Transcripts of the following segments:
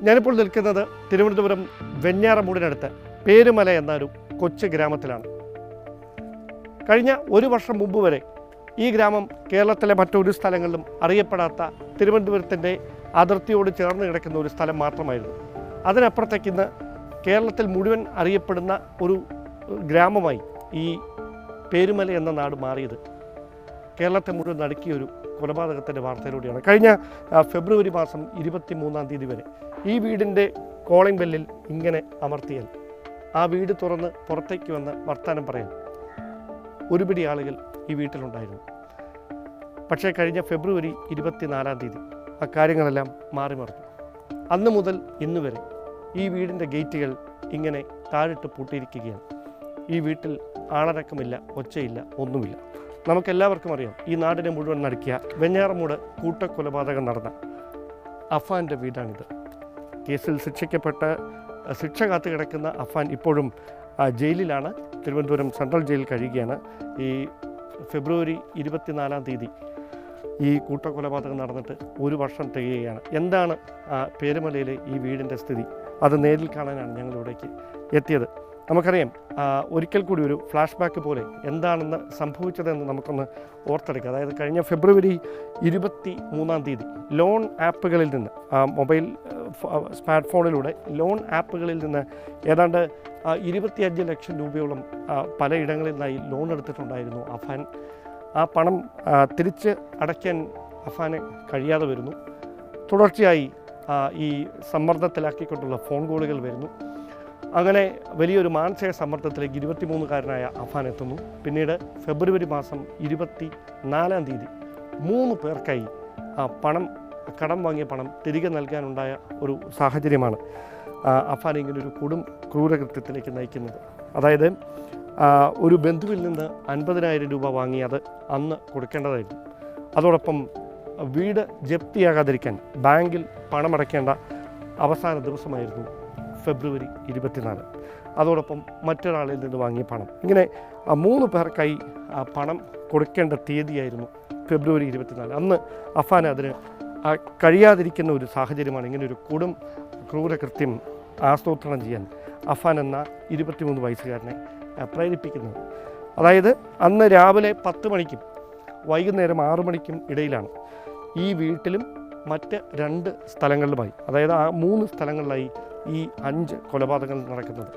ഞാനിപ്പോൾ നിൽക്കുന്നത് തിരുവനന്തപുരം വെഞ്ഞാറമൂടിനടുത്ത് പേരുമല എന്നൊരു കൊച്ചു ഗ്രാമത്തിലാണ്. കഴിഞ്ഞ ഒരു വർഷം മുമ്പ് വരെ ഈ ഗ്രാമം കേരളത്തിലെ മറ്റൊരു സ്ഥലങ്ങളിലും അറിയപ്പെടാത്ത തിരുവനന്തപുരത്തിൻ്റെ അതിർത്തിയോട് ചേർന്ന് കിടക്കുന്ന ഒരു സ്ഥലം മാത്രമായിരുന്നു. അതിനപ്പുറത്തേക്ക് ഇന്ന് കേരളത്തിൽ മുഴുവൻ അറിയപ്പെടുന്ന ഒരു ഗ്രാമമായി ഈ പേരുമല എന്ന നാട് മാറിയത് കേരളത്തെ മുഴുവൻ നടുക്കിയൊരു കൊലപാതകത്തിൻ്റെ വാർത്തയിലൂടെയാണ്. കഴിഞ്ഞ ഫെബ്രുവരി മാസം 23-ാം തീയതി വരെ ഈ വീടിൻ്റെ കോളിംഗ് ബെല്ലിൽ ഇങ്ങനെ അമർത്തിയാൽ ആ വീട് തുറന്ന് പുറത്തേക്ക് വന്ന് വർത്തമാനം പറയാൻ ഒരുപിടി ആളുകൾ ഈ വീട്ടിലുണ്ടായിരുന്നു. പക്ഷേ കഴിഞ്ഞ ഫെബ്രുവരി 24-ാം തീയതി ആ കാര്യങ്ങളെല്ലാം മാറി മറിഞ്ഞു. അന്ന് മുതൽ ഇന്ന് വരെ ഈ വീടിൻ്റെ ഗേറ്റുകൾ ഇങ്ങനെ താഴിട്ട് പൂട്ടിയിരിക്കുകയാണ്. ഈ വീട്ടിൽ ആളനക്കമില്ല, ഒച്ചയില്ല, ഒന്നുമില്ല. നമുക്കെല്ലാവർക്കും അറിയാം, ഈ നാടിനെ മുഴുവൻ നടുക്കിയ വെഞ്ഞാറമൂട് കൂട്ടക്കൊലപാതകം നടന്ന അഫാൻ്റെ വീടാണിത്. കേസിൽ ശിക്ഷിക്കപ്പെട്ട് ശിക്ഷ കാത്തു കിടക്കുന്ന അഫാൻ ഇപ്പോഴും ജയിലിലാണ്. തിരുവനന്തപുരം സെൻട്രൽ ജയിലിൽ കഴിയുകയാണ്. ഈ ഫെബ്രുവരി 24-ാം തീയതി ഈ കൂട്ടക്കൊലപാതകം നടന്നിട്ട് ഒരു വർഷം തികയുകയാണ്. എന്താണ് പേരുമലയിലെ ഈ വീടിൻ്റെ സ്ഥിതി? അത് നേരിൽ കാണാനാണ് ഞങ്ങളിവിടേക്ക് എത്തിയത്. നമുക്കറിയാം, ഒരിക്കൽ കൂടി ഒരു ഫ്ലാഷ് ബാക്ക് പോലെ എന്താണെന്ന് സംഭവിച്ചതെന്ന് നമുക്കൊന്ന് ഓർത്തെടുക്കുക. അതായത് കഴിഞ്ഞ ഫെബ്രുവരി 23-ാം തീയതി ലോൺ ആപ്പുകളിൽ നിന്ന്, മൊബൈൽ സ്മാർട്ട് ഫോണിലൂടെ ലോൺ ആപ്പുകളിൽ നിന്ന് ഏതാണ്ട് 25 ലക്ഷം രൂപയോളം പലയിടങ്ങളിൽ നിന്നായി ലോൺ എടുത്തിട്ടുണ്ടായിരുന്നു അഫാൻ. ആ പണം തിരിച്ച് അടയ്ക്കാൻ അഫാന് കഴിയാതെ വരുന്നു. തുടർച്ചയായി ഈ സമ്മർദ്ദത്തിലാക്കിക്കൊണ്ടുള്ള ഫോൺ കോളുകൾ വരുന്നു. അങ്ങനെ വലിയൊരു മാനസിക സമ്മർദ്ദത്തിലേക്ക് 23-കാരനായ അഫാൻ എത്തുന്നു. പിന്നീട് ഫെബ്രുവരി മാസം 24-ാം തീയതി 3 പേർക്കായി കടം വാങ്ങിയ പണം തിരികെ നൽകാനുണ്ടായ ഒരു സാഹചര്യമാണ് അഫാൻ ഇങ്ങനൊരു ക്രൂരകൃത്യത്തിലേക്ക് നയിക്കുന്നത്. അതായത് ഒരു ബന്ധുവിൽ നിന്ന് 50,000 രൂപ വാങ്ങി അത് അന്ന് കൊടുക്കേണ്ടതായിരുന്നു. അതോടൊപ്പം വീട് ജപ്തിയാകാതിരിക്കാൻ ബാങ്കിൽ പണമടയ്ക്കേണ്ട അവസാന ദിവസമായിരുന്നു ഫെബ്രുവരി 24. അതോടൊപ്പം മറ്റൊരാളിൽ നിന്ന് വാങ്ങിയ പണം, ഇങ്ങനെ 3 പേർക്കായി പണം കൊടുക്കേണ്ട തീയതിയായിരുന്നു ഫെബ്രുവരി 24. അന്ന് അഫാൻ അതിന് കഴിയാതിരിക്കുന്ന ഒരു സാഹചര്യമാണ് ഇങ്ങനൊരു ക്രൂരകൃത്യം ആസൂത്രണം ചെയ്യാൻ അഫാൻ എന്ന 23 വയസ്സുകാരനെ പ്രേരിപ്പിക്കുന്നത്. അതായത് അന്ന് രാവിലെ 10 മണിക്കും വൈകുന്നേരം 6 മണിക്കും ഇടയിലാണ് ഈ വീട്ടിലും മറ്റ് 2 സ്ഥലങ്ങളിലുമായി, അതായത് ആ 3 സ്ഥലങ്ങളിലായി ഈ 5 കൊലപാതകങ്ങൾ നടക്കുന്നത്.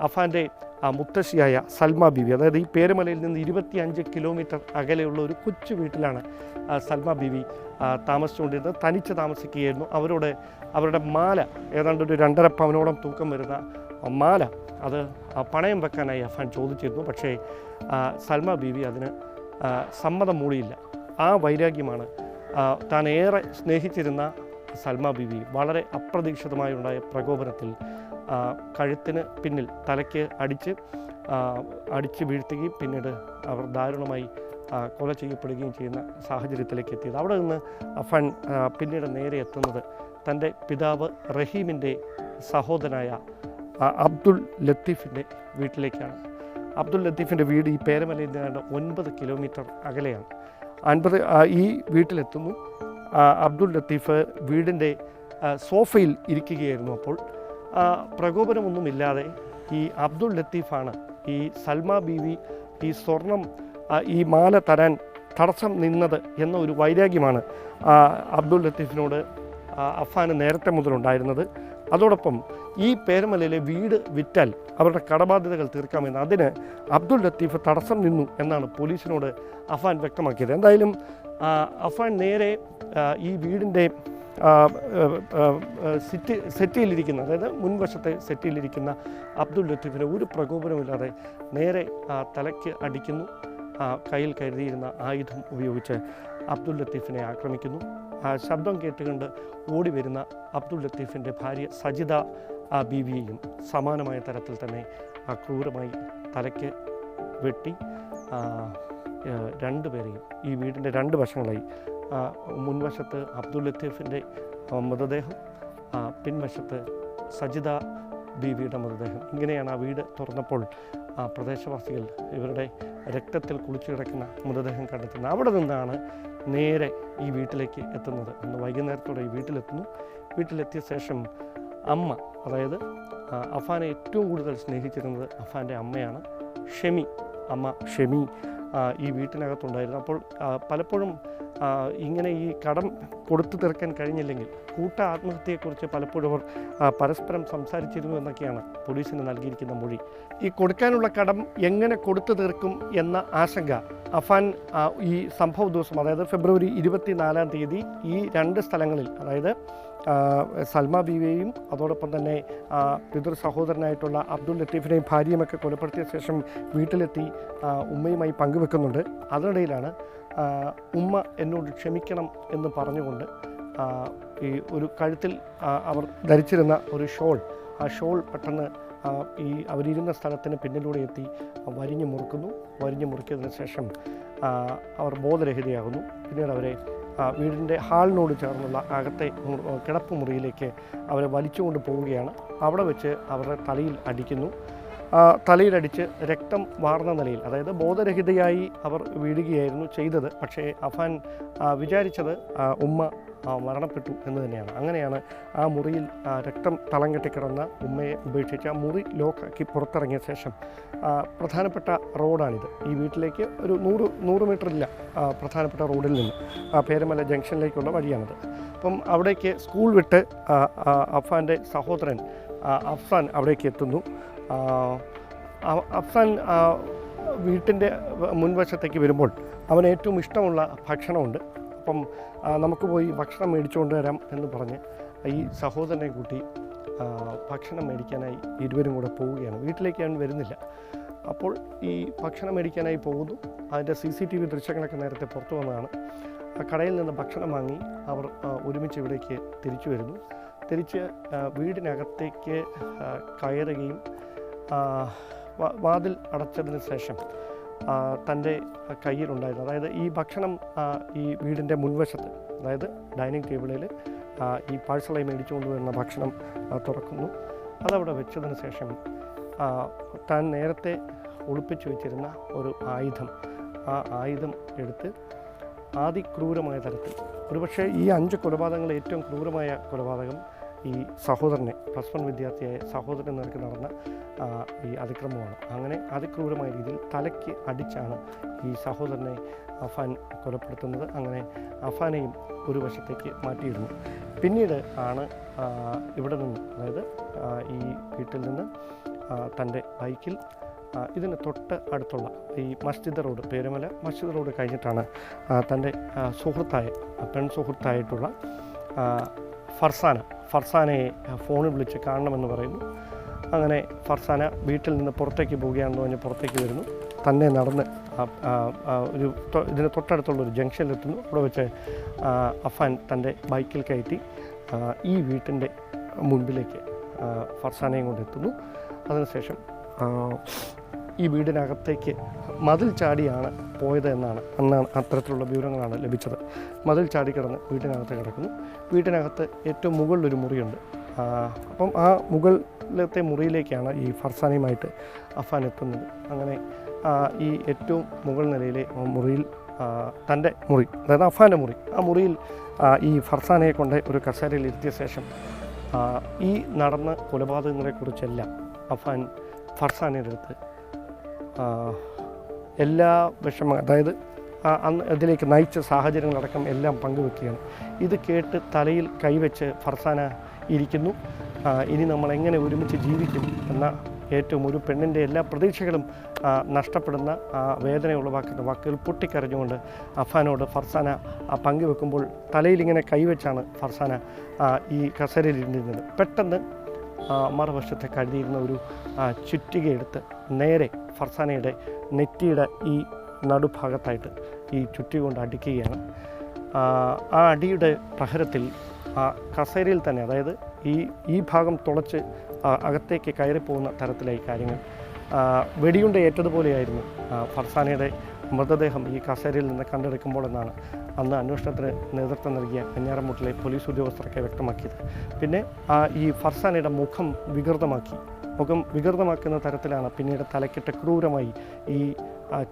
അഫാൻ്റെ മുത്തശ്ശിയായ സൽമ ബീവി, അതായത് ഈ പേരുമലയിൽ നിന്ന് 25 കിലോമീറ്റർ അകലെയുള്ള ഒരു കൊച്ചു വീട്ടിലാണ് സൽമ ബീവി താമസിച്ചുകൊണ്ടിരുന്നത്. തനിച്ച് താമസിക്കുകയായിരുന്നു. അവരുടെ മാല, ഏതാണ്ട് ഒരു 2.5 പവനോളം തൂക്കം വരുന്ന മാല, അത് പണയം വെക്കാനായി അഫാൻ ചോദിച്ചിരുന്നു. പക്ഷേ സൽമ ബീവി അതിന് സമ്മതം മൂടിയില്ല. ആ വൈരാഗ്യമാണ് താൻ ഏറെ സ്നേഹിച്ചിരുന്ന സൽമ ബീവി വളരെ അപ്രതീക്ഷിതമായി ഉണ്ടായ പ്രകോപനത്തിൽ കഴുത്തിന് പിന്നിൽ തലയ്ക്ക് അടിച്ച് വീഴ്ത്തുകയും പിന്നീട് അവർ ദാരുണമായി കൊല ചെയ്യപ്പെടുകയും ചെയ്യുന്ന സാഹചര്യത്തിലേക്ക് എത്തിയത്. അവിടെ നിന്ന് അഫാൻ പിന്നീട് നേരെ എത്തുന്നത് തൻ്റെ പിതാവ് റഹീമിൻ്റെ സഹോദരനായ അബ്ദുൾ ലത്തീഫിൻ്റെ വീട്ടിലേക്കാണ്. അബ്ദുൾ ലത്തീഫിൻ്റെ വീട് ഈ പേരുമലയിൽ നിന്ന് 9 കിലോമീറ്റർ അകലെയാണ്. ഈ വീട്ടിലെത്തുന്നു. അബ്ദുൾ ലത്തീഫ് വീടിൻ്റെ സോഫയിൽ ഇരിക്കുകയായിരുന്നു. അപ്പോൾ പ്രകോപനമൊന്നുമില്ലാതെ ഈ അബ്ദുൾ ലത്തീഫാണ് ഈ സൽമ ബീവി ഈ സ്വർണം, ഈ മാല തരാൻ തടസ്സം നിന്നത് എന്ന ഒരു വൈരാഗ്യമാണ് അബ്ദുൾ ലത്തീഫിനോട് അഫാന് നേരത്തെ മുതലുണ്ടായിരുന്നത്. അതോടൊപ്പം ഈ പേരുമലയിലെ വീട് വിറ്റാൽ അവരുടെ കടബാധ്യതകൾ തീർക്കാമെന്ന് അതിന് അബ്ദുൾ ലത്തീഫ് തടസ്സം നിന്നു എന്നാണ് പോലീസിനോട് അഫാൻ വ്യക്തമാക്കിയത്. എന്തായാലും അഫാൻ നേരെ ഈ വീടിൻ്റെ സെറ്റിയിലിരിക്കുന്ന, അതായത് മുൻവശത്തെ സെറ്റിയിലിരിക്കുന്ന അബ്ദുൾ ലത്തീഫിനെ ഒരു പ്രകോപനമില്ലാതെ നേരെ തലയ്ക്ക് അടിക്കുന്നു. കയ്യിൽ കരുതിയിരുന്ന ആയുധം ഉപയോഗിച്ച് അബ്ദുൾ ലത്തീഫിനെ ആക്രമിക്കുന്നു. ശബ്ദം കേട്ടുകൊണ്ട് ഓടി വരുന്ന അബ്ദുൾ ലത്തീഫിൻ്റെ ഭാര്യ സജിദ ബീവിയെയും സമാനമായ തരത്തിൽ തന്നെ ക്രൂരമായി തലയ്ക്ക് വെട്ടി 2 പേരെയും ഈ വീടിൻ്റെ 2 വശങ്ങളായി, മുൻവശത്ത് അബ്ദുൾ ലത്തീഫിൻ്റെ മൃതദേഹം, പിൻവശത്ത് സജിദ ബീവിയുടെ മൃതദേഹം. ഇങ്ങനെയാണ് ആ വീട് തുറന്നപ്പോൾ പ്രദേശവാസികൾ ഇവരുടെ രക്തത്തിൽ കുളിച്ചു കിടക്കുന്ന മൃതദേഹം കണ്ടെത്തുന്നത്. അവിടെ നിന്നാണ് നേരെ ഈ വീട്ടിലേക്ക് എത്തുന്നത്. അന്ന് വൈകുന്നേരത്തോടെ ഈ വീട്ടിലെത്തുന്നു. വീട്ടിലെത്തിയ ശേഷം അമ്മ, അതായത് അഫാനെ ഏറ്റവും കൂടുതൽ സ്നേഹിച്ചിരുന്നത് അഫാൻ്റെ അമ്മയാണ്, അമ്മ ഷെമി ഈ വീട്ടിനകത്തുണ്ടായിരുന്നു. അപ്പോൾ പലപ്പോഴും ഇങ്ങനെ ഈ കടം കൊടുത്തു തീർക്കാൻ കഴിഞ്ഞില്ലെങ്കിൽ കൂട്ട ആത്മഹത്യയെക്കുറിച്ച് പലപ്പോഴും അവർ പരസ്പരം സംസാരിച്ചിരുന്നു എന്നൊക്കെയാണ് പോലീസിന് നൽകിയിരിക്കുന്ന മൊഴി. ഈ കൊടുക്കാനുള്ള കടം എങ്ങനെ കൊടുത്തു തീർക്കും എന്ന ആശങ്ക അഫാൻ ഈ സംഭവ ദിവസം, അതായത് ഫെബ്രുവരി 24-ാം തീയതി ഈ രണ്ട് സ്ഥലങ്ങളിൽ, അതായത് സൽമ ബീവിയെയും അതോടൊപ്പം തന്നെ പിതൃ സഹോദരനായിട്ടുള്ള അബ്ദുൽ ലത്തീഫിനെയും ഭാര്യയുമൊക്കെ കൊലപ്പെടുത്തിയ ശേഷം വീട്ടിലെത്തി ഉമ്മയുമായി പങ്കുവെക്കുന്നുണ്ട്. അതിനിടയിലാണ് ഉമ്മ എന്നോട് ക്ഷമിക്കണം എന്ന് പറഞ്ഞുകൊണ്ട് ഈ ഒരു കഴുത്തിൽ അവർ ധരിച്ചിരുന്ന ഒരു ഷോൾ, ആ ഷോൾ പെട്ടെന്ന് ഈ അവരിരുന്ന സ്ഥലത്തിന് പിന്നിലൂടെ എത്തി വരിഞ്ഞു മുറിക്കിയതിന് ശേഷം അവർ ബോധരഹിതയാകുന്നു. പിന്നീട് അവരെ വീടിൻ്റെ ഹാളിനോട് ചേർന്നുള്ള അകത്തെ കിടപ്പ് മുറിയിലേക്ക് അവരെ വലിച്ചുകൊണ്ട് പോവുകയാണ്. അവിടെ വെച്ച് അവരുടെ തലയിൽ അടിക്കുന്നു. തലയിലടിച്ച് രക്തം വാർന്ന നിലയിൽ, അതായത് ബോധരഹിതയായി അവർ വീഴുകയായിരുന്നു ചെയ്തത്. പക്ഷേ അഫാൻ വിചാരിച്ചത് ഉമ്മ മരണപ്പെട്ടു എന്ന് തന്നെയാണ്. അങ്ങനെയാണ് ആ മുറിയിൽ രക്തം തളം കെട്ടിക്കിടന്ന ഉമ്മയെ ഉപേക്ഷിച്ച് ആ മുറി ലോക്കാക്കി പുറത്തിറങ്ങിയ ശേഷം പ്രധാനപ്പെട്ട റോഡാണിത്. ഈ വീട്ടിലേക്ക് ഒരു 100 മീറ്റർ ഇല്ല പ്രധാനപ്പെട്ട റോഡിൽ നിന്ന് പേരമല ജംഗ്ഷനിലേക്കുള്ള വഴിയാണിത്. അപ്പം അവിടേക്ക് സ്കൂൾ വിട്ട് അഫാൻ്റെ സഹോദരൻ അഫ്സാൻ അവിടേക്ക് എത്തുന്നു. അഫ്സാൻ വീട്ടിൻ്റെ മുൻവശത്തേക്ക് വരുമ്പോൾ അവന് ഏറ്റവും ഇഷ്ടമുള്ള ഭക്ഷണമുണ്ട്. അപ്പം നമുക്ക് പോയി ഭക്ഷണം മേടിച്ചുകൊണ്ട് വരാം എന്ന് പറഞ്ഞ് ഈ സഹോദരനെ കൂട്ടി ഭക്ഷണം മേടിക്കാനായി ഇരുവരും കൂടെ പോവുകയാണ്. വീട്ടിലേക്ക് അവൻ വരുന്നില്ല. അപ്പോൾ ഈ ഭക്ഷണം മേടിക്കാനായി പോകുന്നു. അതിൻ്റെ CCTV ദൃശ്യങ്ങളൊക്കെ നേരത്തെ പുറത്തു വന്നതാണ്. ആ കടയിൽ നിന്ന് ഭക്ഷണം വാങ്ങി അവർ ഒരുമിച്ച് ഇവിടേക്ക് തിരിച്ചു വരുന്നു. തിരിച്ച് വീടിനകത്തേക്ക് കയറുകയും വാതിൽ അടച്ചതിന് ശേഷം തൻ്റെ കയ്യിലുണ്ടായിരുന്നു, അതായത് ഈ ഭക്ഷണം ഈ വീടിൻ്റെ മുൻവശത്ത്, അതായത് ഡൈനിങ് ടേബിളിൽ ഈ പാഴ്സലായി മേടിച്ചുകൊണ്ട് വരുന്ന ഭക്ഷണം തുറക്കുന്നു. അതവിടെ വെച്ചതിന് ശേഷം താൻ നേരത്തെ ഒളിപ്പിച്ചു വെച്ചിരുന്ന ഒരു ആയുധം, ആ ആയുധം എടുത്ത് അതിക്രൂരമായ തരത്തിൽ, ഒരുപക്ഷെ ഈ 5 കൊലപാതകങ്ങൾ ഏറ്റവും ക്രൂരമായ കൊലപാതകം ഈ സഹോദരനെ, +1 വിദ്യാർത്ഥിയായ സഹോദരനെ നേർക്ക് നടന്ന ഈ അതിക്രമമാണ്. അങ്ങനെ അതിക്രൂരമായ രീതിയിൽ തലയ്ക്ക് അടിച്ചാണ് ഈ സഹോദരനെ അഫാൻ കൊലപ്പെടുത്തുന്നത്. അങ്ങനെ അഫാനെയും ഒരു വശത്തേക്ക് മാറ്റിയിരുന്നു. പിന്നീട് ആണ് ഇവിടെ നിന്ന്, അതായത് ഈ വീട്ടിൽ നിന്ന് തൻ്റെ ബൈക്കിൽ ഇതിന് തൊട്ട് അടുത്തുള്ള ഈ മസ്ജിദ് റോഡ്, പേരമല മസ്ജിദ് റോഡ് കഴിഞ്ഞിട്ടാണ് തൻ്റെ പെൺ സുഹൃത്തായിട്ടുള്ള ഫർസാനയെ ഫോണിൽ വിളിച്ച് കാണണമെന്ന് പറയുന്നു. അങ്ങനെ ഫർസാന വീട്ടിൽ നിന്ന് പുറത്തേക്ക് പോവുകയാണെന്ന് പറഞ്ഞ് പുറത്തേക്ക് വരുന്നു. തന്നെ നടന്ന് ഇതിന് തൊട്ടടുത്തുള്ളൊരു ജംഗ്ഷനിലെത്തുന്നു. അവിടെ വെച്ച് അഫാൻ തൻ്റെ ബൈക്കിൽ കയറ്റി ഈ വീട്ടിൻ്റെ മുൻപിലേക്ക് ഫർസാനയും കൊണ്ടെത്തുന്നു. അതിനുശേഷം ഈ വീടിനകത്തേക്ക് മതിൽ ചാടിയാണ് പോയത് എന്നാണ് അത്തരത്തിലുള്ള വിവരങ്ങളാണ് ലഭിച്ചത്. മതിൽ ചാടി കിടന്ന് വീട്ടിനകത്ത് കിടക്കുന്നു. വീട്ടിനകത്ത് ഏറ്റവും മുകളിലൊരു മുറിയുണ്ട്. അപ്പം ആ മുകളിലത്തെ മുറിയിലേക്കാണ് ഈ ഫർസാനയുമായിട്ട് അഫാൻ എത്തുന്നത്. അങ്ങനെ ഈ ഏറ്റവും മുകൾ നിലയിലെ മുറിയിൽ തൻ്റെ മുറി, അതായത് അഫാൻ്റെ മുറി, ആ മുറിയിൽ ഈ ഫർസാനയെ കൊണ്ട് ഒരു കസേരയിൽ ഇരുത്തിയ ശേഷം ഈ നടന്ന കൊലപാതകങ്ങളെക്കുറിച്ചെല്ലാം അഫാൻ ഫർസാനയുടെ അടുത്ത് എല്ലാ അതായത് അന്ന് ഇതിലേക്ക് നയിച്ച സാഹചര്യങ്ങളടക്കം എല്ലാം പങ്കുവെക്കുകയാണ്. ഇത് കേട്ട് തലയിൽ കൈവച്ച് ഫർസാന ഇരിക്കുന്നു. ഇനി നമ്മൾ എങ്ങനെ ഒരുമിച്ച് ജീവിക്കും എന്ന ഏറ്റവും ഒരു പെണ്ണിൻ്റെ എല്ലാ പ്രതീക്ഷകളും നഷ്ടപ്പെടുന്ന വേദന ഉളവാക്കുന്ന വാക്കുകൾ പൊട്ടിക്കരഞ്ഞുകൊണ്ട് അഫാനോട് ഫർസാന പങ്കുവെക്കുമ്പോൾ തലയിലിങ്ങനെ കൈവച്ചാണ് ഫർസാന ഈ കസേരയിലിരുന്നിരുന്നത്. പെട്ടെന്ന് മറുവശത്തെ കഴുതിയിരുന്ന ഒരു ചുറ്റികയെടുത്ത് നേരെ ഫർസാനയുടെ നെറ്റിയുടെ ഈ നടുഭാഗത്തായിട്ട് ഈ ചുറ്റി കൊണ്ട് അടിക്കുകയാണ്. ആ അടിയുടെ പ്രഹരത്തിൽ ആ കസേരയിൽ തന്നെ, അതായത് ഈ ഭാഗം തുളച്ച് അകത്തേക്ക് കയറിപ്പോകുന്ന തരത്തിലായി കാര്യങ്ങൾ. വെടിയുണ്ട ഏറ്റതുപോലെയായിരുന്നു ഫർസാനയുടെ മൃതദേഹം ഈ കസേരയിൽ നിന്ന് കണ്ടെടുക്കുമ്പോൾ എന്നാണ് അന്ന് അന്വേഷണത്തിന് നേതൃത്വം നൽകിയ വെഞ്ഞാറമൂട്ടിലെ പോലീസ് ഉദ്യോഗസ്ഥരൊക്കെ വ്യക്തമാക്കിയത്. പിന്നെ ഈ ഫർസാനയുടെ മുഖം വികൃതമാക്കി മുഖം വികൃതമാക്കുന്ന തരത്തിലാണ് പിന്നീട് തലക്കിട്ട് ക്രൂരമായി ഈ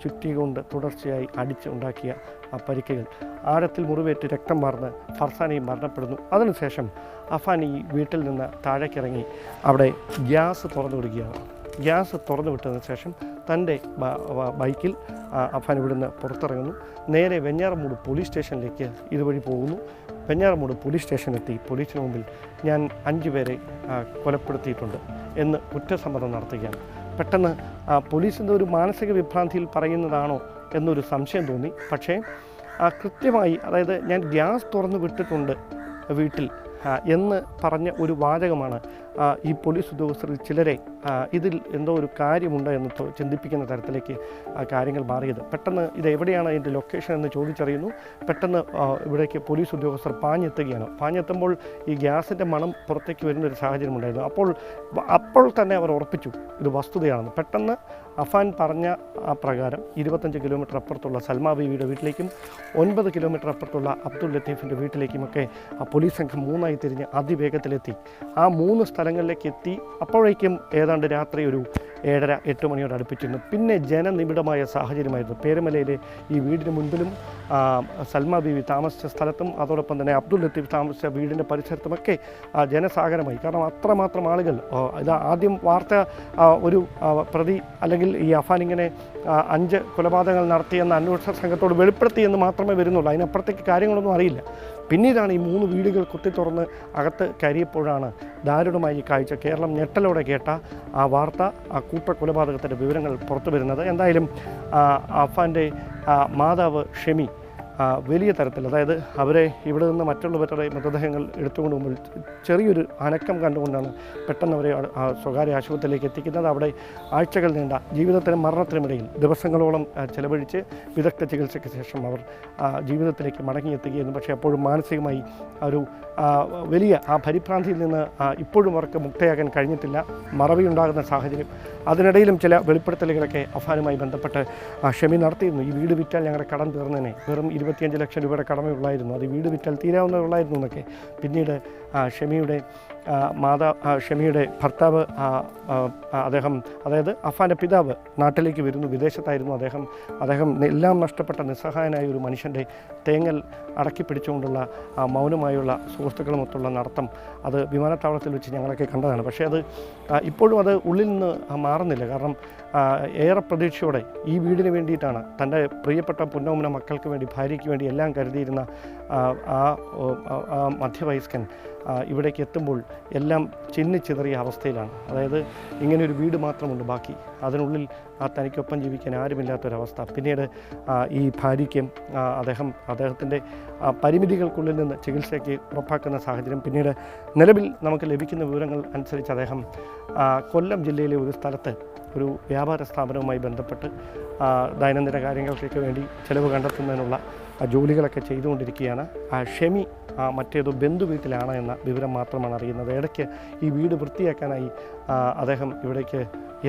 ചുറ്റി കൊണ്ട് തുടർച്ചയായി അടിച്ചുണ്ടാക്കിയ പരിക്കുകൾ. ആഴത്തിൽ മുറിവേറ്റ് രക്തം വാർന്ന് ഫർസാനി മരണപ്പെടുന്നു. അതിനുശേഷം അഫാൻ ഈ വീട്ടിൽ നിന്ന് താഴേക്കിറങ്ങി അവിടെ ഗ്യാസ് തുറന്നു വിടുകയാണ്. ഗ്യാസ് തുറന്നു വിട്ടതിന് ശേഷം തൻ്റെ ബൈക്കിൽ അഫാൻ ഇവിടുന്ന് പുറത്തിറങ്ങുന്നു. നേരെ വെഞ്ഞാറമൂട് പോലീസ് സ്റ്റേഷനിലേക്ക് ഇതുവഴി പോകുന്നു. വെഞ്ഞാറമൂട് പോലീസ് സ്റ്റേഷനിലെത്തി പോലീസിന് മുമ്പിൽ ഞാൻ 5 പേരെ കൊലപ്പെടുത്തിയിട്ടുണ്ട് എന്ന് കുറ്റസമ്മതം നടത്തുകയാണ്. പെട്ടെന്ന് പോലീസിൻ്റെ ഒരു മാനസിക വിഭ്രാന്തിയിൽ പറയുന്നതാണോ എന്നൊരു സംശയം തോന്നി. പക്ഷേ കൃത്യമായി, അതായത് ഞാൻ ഗ്യാസ് തുറന്നു വിട്ടിട്ടുണ്ട് വീട്ടിൽ എന്ന് പറഞ്ഞ ഒരു വാചകമാണ് ഈ പോലീസ് ഉദ്യോഗസ്ഥർ ചിലരെ ഇതിൽ എന്തോ ഒരു കാര്യമുണ്ട് എന്ന് ചിന്തിപ്പിക്കുന്ന തരത്തിലേക്ക് കാര്യങ്ങൾ മാറിയത്. പെട്ടെന്ന് ഇത് എവിടെയാണ് അതിൻ്റെ ലൊക്കേഷൻ എന്ന് ചോദിച്ചറിയുന്നു. പെട്ടെന്ന് ഇവിടേക്ക് പോലീസ് ഉദ്യോഗസ്ഥർ പാഞ്ഞെത്തുകയാണ്. പാഞ്ഞെത്തുമ്പോൾ ഈ ഗ്യാസിൻ്റെ മണം പുറത്തേക്ക് വരുന്നൊരു സാഹചര്യമുണ്ടായിരുന്നു. അപ്പോൾ തന്നെ അവർ ഉറപ്പിച്ചു ഇത് വസ്തുതയാണെന്ന്. പെട്ടെന്ന് അഫാൻ പറഞ്ഞ പ്രകാരം 25 കിലോമീറ്റർ അപ്പുറത്തുള്ള സൽമാ ബീവിയുടെ വീട്ടിലേക്കും 9 കിലോമീറ്റർ അപ്പുറത്തുള്ള അബ്ദുൽ ലത്തീഫിൻ്റെ വീട്ടിലേക്കുമൊക്കെ പോലീസ് സംഘം 3ആയി തിരിഞ്ഞ് അതിവേഗത്തിലെത്തി. ആ 3 സ്ഥലങ്ങളിലേക്ക് എത്തി. അപ്പോഴേക്കും ഏതാണ്ട് രാത്രി ഒരു 7:30-8 മണിയോട് അടുപ്പിച്ചിരുന്നു. പിന്നെ ജനനിബിഡമായ സാഹചര്യമായിരുന്നു. പേരുമലയിലെ ഈ വീടിന് മുൻപിലും സൽമാ ബീവി താമസിച്ച സ്ഥലത്തും അതോടൊപ്പം തന്നെ അബ്ദുൽ ലത്തീഫ് താമസിച്ച വീടിൻ്റെ പരിസരത്തുമൊക്കെ ജനസാഗരമായി. കാരണം അത്രമാത്രം ആളുകൾ ഇത് ആദ്യം വാർത്ത ഒരു പ്രതി അല്ലെങ്കിൽ ഈ അഫാൻ ഇങ്ങനെ 5 കൊലപാതകങ്ങൾ നടത്തിയെന്ന അന്വേഷണ സംഘത്തോട് വെളിപ്പെടുത്തിയെന്ന് മാത്രമേ വരുന്നുള്ളൂ. അതിനപ്പുറത്തേക്ക് കാര്യങ്ങളൊന്നും അറിയില്ല. പിന്നീടാണ് ഈ 3 വീടുകൾ കുത്തി തുറന്ന് അകത്ത് കയറിയപ്പോഴാണ് ദാരുണമായി ഈ കാഴ്ച കേരളം ഞെട്ടലോടെ കേട്ട ആ വാർത്ത, ആ കൂട്ടക്കൊലപാതകത്തിൻ്റെ വിവരങ്ങൾ പുറത്തു വരുന്നത്. എന്തായാലും അഫാൻ്റെ മാതാവ് ഷെമി വലിയ തരത്തിൽ, അതായത് അവരെ ഇവിടെ നിന്ന് മറ്റുള്ളവരുടെ മൃതദേഹങ്ങൾ എടുത്തുകൊണ്ട് പോകുമ്പോൾ ചെറിയൊരു അനക്കം കണ്ടുകൊണ്ടാണ് പെട്ടെന്ന് അവരെ സ്വകാര്യ ആശുപത്രിയിലേക്ക് എത്തിക്കുന്നത്. അവിടെ ആഴ്ചകൾ നീണ്ട ജീവിതത്തിനും മരണത്തിനുമിടയിൽ ദിവസങ്ങളോളം ചെലവഴിച്ച് വിദഗ്ധ ചികിത്സയ്ക്ക് ശേഷം അവർ ജീവിതത്തിലേക്ക് മടങ്ങിയെത്തുകയായിരുന്നു. പക്ഷേ അപ്പോഴും മാനസികമായി ഒരു വലിയ പരിഭ്രാന്തിയിൽ നിന്ന് ഇപ്പോഴും അവർക്ക് മുക്തയാകാൻ കഴിഞ്ഞിട്ടില്ല. മറവിയുണ്ടാകുന്ന സാഹചര്യം. അതിനിടയിലും ചില വെളിപ്പെടുത്തലുകളൊക്കെ അഫാനുമായി ബന്ധപ്പെട്ട് ഷെമി നടത്തിയിരുന്നു. ഈ വീട് വിറ്റാൽ ഞങ്ങളുടെ കടം തീർന്നേനെ, വെറും 25 ലക്ഷം രൂപയുടെ കടമയുള്ളായിരുന്നു, അത് വീട് വിറ്റാൽ തീരാവുന്നതുള്ളായിരുന്നു എന്നൊക്കെ. പിന്നീട് ഷെമിയുടെ ഭർത്താവ് അദ്ദേഹം, അതായത് അഫാൻ്റെ പിതാവ് നാട്ടിലേക്ക് വരുന്നു. വിദേശത്തായിരുന്നു അദ്ദേഹം എല്ലാം നഷ്ടപ്പെട്ട നിസ്സഹായനായ ഒരു മനുഷ്യൻ്റെ തേങ്ങൽ അടക്കി പിടിച്ചുകൊണ്ടുള്ള മൗനമായുള്ള സുഹൃത്തുക്കളുമൊത്തുള്ള നടത്തം അത് വിമാനത്താവളത്തിൽ വെച്ച് ഞങ്ങളൊക്കെ കണ്ടതാണ്. പക്ഷേ അത് ഇപ്പോഴും അത് ഉള്ളിൽ നിന്ന് മാറുന്നില്ല. കാരണം ഏറെ പ്രതീക്ഷയോടെ ഈ വീടിന് വേണ്ടിയിട്ടാണ് തൻ്റെ പ്രിയപ്പെട്ട പുന്നോമന മക്കൾക്ക് വേണ്ടി, ഭാര്യയ്ക്ക് വേണ്ടി എല്ലാം കരുതിയിരുന്ന ആ മധ്യവയസ്കൻ ഇവിടേക്ക് എത്തുമ്പോൾ എല്ലാം ചിന്നിച്ചിതറിയ അവസ്ഥയിലാണ്. അതായത് ഇങ്ങനെയൊരു വീട് മാത്രമുണ്ട് ബാക്കി, അതിനുള്ളിൽ തനിക്കൊപ്പം ജീവിക്കാൻ ആരുമില്ലാത്തൊരവസ്ഥ. പിന്നീട് ഈ ഭാര്യയ്ക്കും അദ്ദേഹത്തിൻ്റെ പരിമിതികൾക്കുള്ളിൽ നിന്ന് ചികിത്സയ്ക്ക് ഉറപ്പാക്കുന്ന സാഹചര്യം. പിന്നീട് നിലവിൽ നമുക്ക് ലഭിക്കുന്ന വിവരങ്ങൾ അനുസരിച്ച് അദ്ദേഹം കൊല്ലം ജില്ലയിലെ ഒരു സ്ഥലത്ത് ഒരു വ്യാപാര സ്ഥാപനവുമായി ബന്ധപ്പെട്ട് ദൈനംദിന കാര്യങ്ങൾക്കൊക്കെ വേണ്ടി ചിലവ് കണ്ടെത്തുന്നതിനുള്ള ജോലികളൊക്കെ ചെയ്തുകൊണ്ടിരിക്കുകയാണ്. ഷെമി മറ്റേതോ ബന്ധു വീട്ടിലാണ് എന്ന വിവരം മാത്രമാണ് അറിയുന്നത്. ഇടയ്ക്ക് ഈ വീട് വൃത്തിയാക്കാനായി അദ്ദേഹം ഇവിടേക്ക്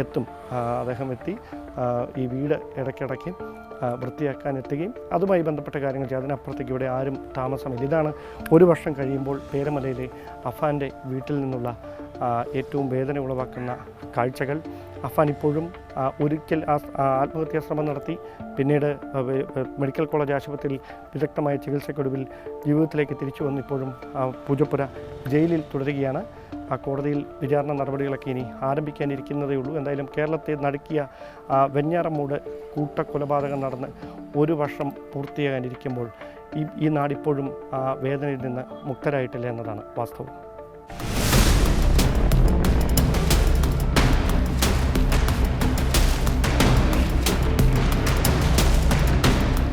എത്തും. അദ്ദേഹം എത്തി ഈ വീട് ഇടയ്ക്കിടയ്ക്ക് വൃത്തിയാക്കാൻ എത്തുകയും അതുമായി ബന്ധപ്പെട്ട കാര്യങ്ങൾ ചെയ്യും. അതിനപ്പുറത്തേക്ക് ഇവിടെ ആരും താമസമില്ല. ഇതാണ് 1 വർഷം കഴിയുമ്പോൾ പേരമലയിലെ അഫാൻ്റെ വീട്ടിൽ നിന്നുള്ള ഏറ്റവും വേദന ഉളവാക്കുന്ന കാഴ്ചകൾ. അഫാൻ ഇപ്പോഴും ഒരിക്കൽ ആത്മഹത്യാ ശ്രമം നടത്തി. പിന്നീട് മെഡിക്കൽ കോളേജ് ആശുപത്രിയിൽ വിദഗ്ധമായ ചികിത്സയ്ക്കൊടുവിൽ ജീവിതത്തിലേക്ക് തിരിച്ചു വന്ന് ഇപ്പോഴും പൂജപ്പുര ജയിലിൽ തുടരുകയാണ്. കോടതിയിൽ വിചാരണ നടപടികളൊക്കെ ഇനി ആരംഭിക്കാനിരിക്കുന്നതേ ഉള്ളൂ. എന്തായാലും കേരളത്തെ നടുക്കിയ വെഞ്ഞാറമൂട് കൂട്ടക്കൊലപാതകം നടന്ന് 1 വർഷം പൂർത്തിയാകാനിരിക്കുമ്പോൾ ഈ നാടിപ്പോഴും വേദനയിൽ നിന്ന് മുക്തരായിട്ടില്ല എന്നതാണ് വാസ്തവം.